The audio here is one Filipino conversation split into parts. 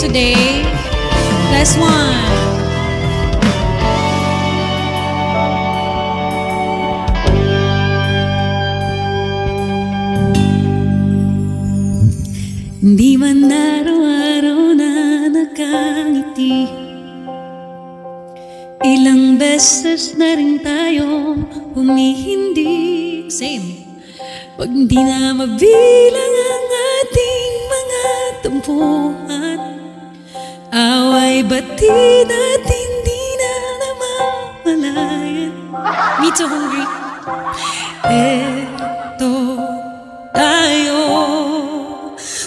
today. Last one. Di man araw-araw na nakangiti, ilang beses na rin tayo humihindi. Same. Pag di na mabilang ang ating mga tampuhan, away batid at hindi na namamalayan. Me too hungry. Eto tayo,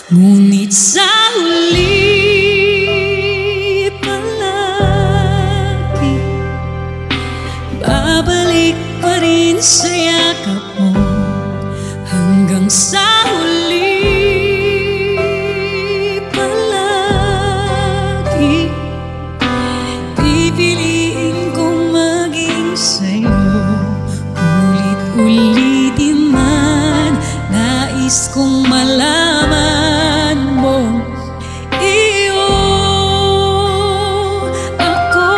ngunit sa huli palagi babalik pa rin sa yakap mo. Hanggang sa huli palagi pipiliin kong maging sa'yo. Ulit-ulitin man, nais kong malaman mo iyo ako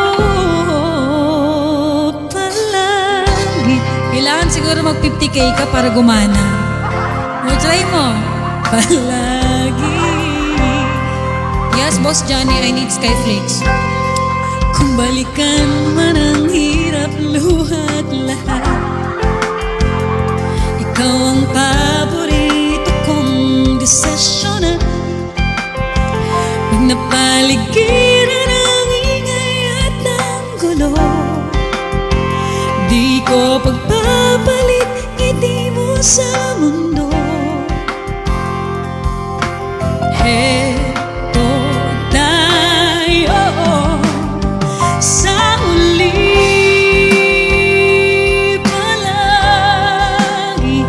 palagi. Kailangan siguro mag 50K ka para gumana. Try mo. Palagi. Yes, Boss Johnny, I need Skyflakes. Kung balikan man ang hirap, luhat lahat, ikaw ang paborito kong desisyonan. Pag napaligiran ang ingay at ang gulo, di ko pagpapalit ngiti mo sa mundo. Eto tayo sa huli palagi,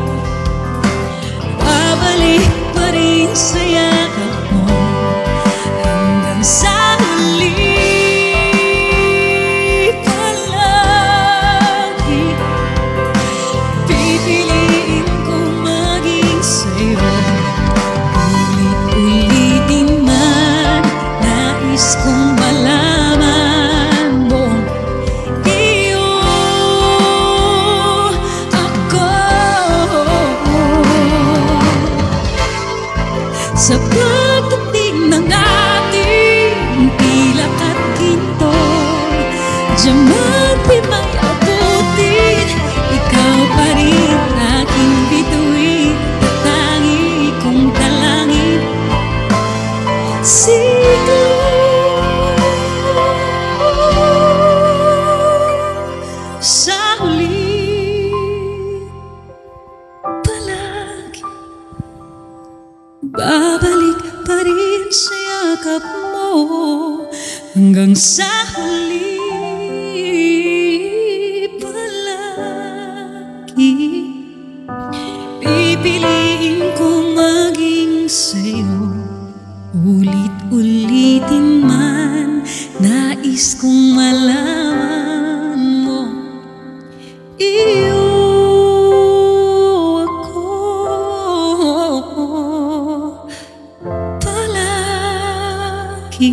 babalik pa rin sa yakap mo. Hanggang sa huli palagi pipiliin kong maging sa'yo. Ulitin man, nais kong malaman mo iyo ako. Sa pagdating ng ating pilak at ginto, diyaman di may abutin, ikaw pa rin aking bituin, tangi kong talangin. Siglo sa huli palagi, babalik pa rin sa yakap mo. Hanggang sa huli palagi pipiliin kong maging sa'yo. Ulit-ulitin man, nais kong malaman mo iyo ako palagi.